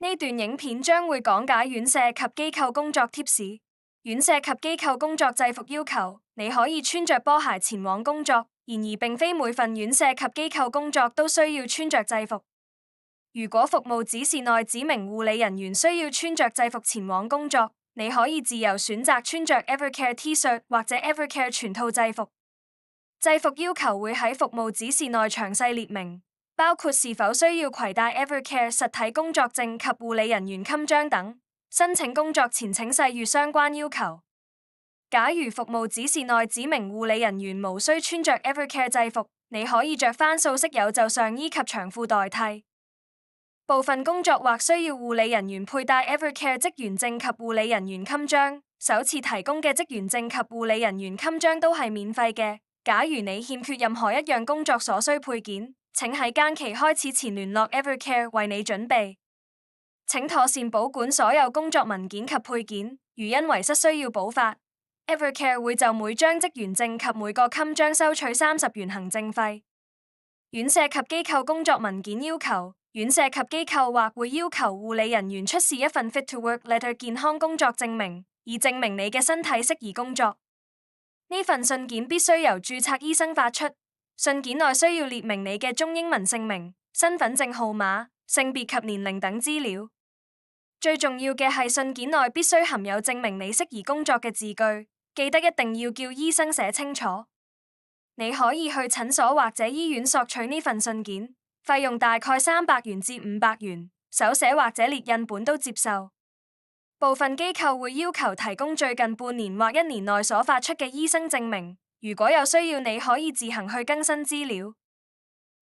呢段影片將會講解院舍及機構工作貼士。院舍及機構工作制服要求，你可以穿着波鞋前往工作，然而並非每份院舍及機構工作都需要穿着制服。如果服務指示內指明護理人員需要穿着制服前往工作，你可以自由選擇穿着 Evercare T-shirt 或者 Evercare 全套制服。制服要求會喺服務指示內詳細列明，包括是否需要攜帶 Evercare 實體工作證及護理人員襟章等。申請工作前請細閱相關要求。假如服務指示內指明護理人員無需穿着 Evercare 制服，你可以着翻素色有袖上衣及長褲代替。部分工作或需要護理人員佩戴 Evercare 職員證及護理人員襟章，首次提供嘅職員證及護理人員襟章都係免費嘅。假如你欠缺任何一樣工作所需配件，請喺間期開始前聯絡 Evercare 為你準備。請妥善保管所有工作文件及配件，如因遺失需要補發， Evercare 會就每張職員證及每個襟章收取30元行政費。院舍及機構工作文件要求，院舍及機構或會要求護理人員出示一份 Fit to Work Letter 健康工作證明，以證明你嘅身體適宜工作。呢份信件必須由註冊醫生發出，信件內需要列明你嘅中英文姓名、身份證號碼、性別及年齡等資料。最重要嘅係信件內必須含有證明你適宜工作嘅字句，記得一定要叫醫生寫清楚。你可以去診所或者醫院索取呢份信件，費用大概300元至500元，手寫或者列印本都接受。部分機構會要求提供最近半年或1年內所發出嘅醫生證明，如果有需要你可以自行去更新資料。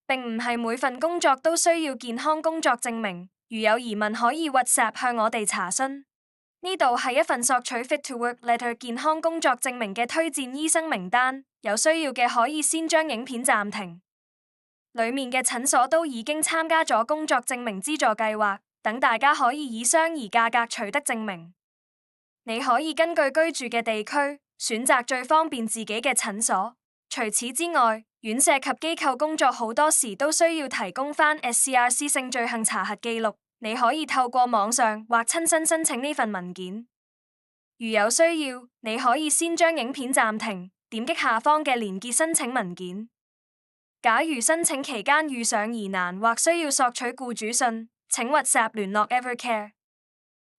並唔係每份工作都需要健康工作證明。如有疑問可以 WhatsApp 向我哋查詢。呢度係一份索取 Fit to Work Letter 健康工作證明嘅推薦醫生名單，有需要嘅可以先將影片暫停。裡面嘅診所都已經參加咗工作證明資助計劃，等大家可以以相宜價格取得證明。你可以根據居住嘅地區選擇最方便自己嘅診所。除此之外，院舍及機構工作好多時都需要提供返 SCRC 性罪行查核記錄，你可以透過網上或親身申請呢份文件。如有需要，你可以先將影片暫停，點擊下方嘅連結申請文件。假如申請期間遇上疑難或需要索取僱主信，請 WhatsApp 聯絡 Evercare。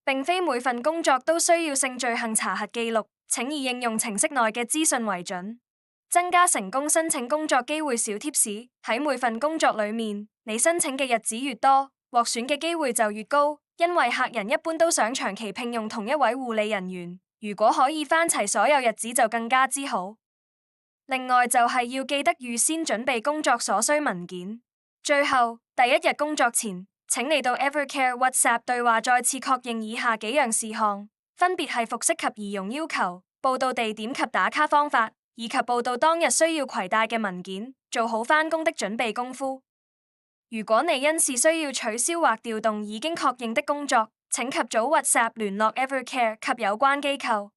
並非每份工作都需要性罪行查核記錄，請以應用程式內嘅資訊為準。增加成功申請工作機會小貼士，喺每份工作裏面，你申請嘅日子越多，獲選嘅機會就越高，因為客人一般都想長期聘用同一位護理人員，如果可以翻齊所有日子就更加之好。另外就係要記得預先準備工作所需文件。最後，第一日工作前，請你到 Evercare WhatsApp 對話再次確認以下幾樣事項，分別係服飾及儀容要求、報到地點及打卡方法，以及報到當日需要攜帶嘅文件，做好返工的準備功夫。如果你因是需要取消或調動已經確認的工作，請及早 WhatsApp 聯絡 Evercare 及有關機構。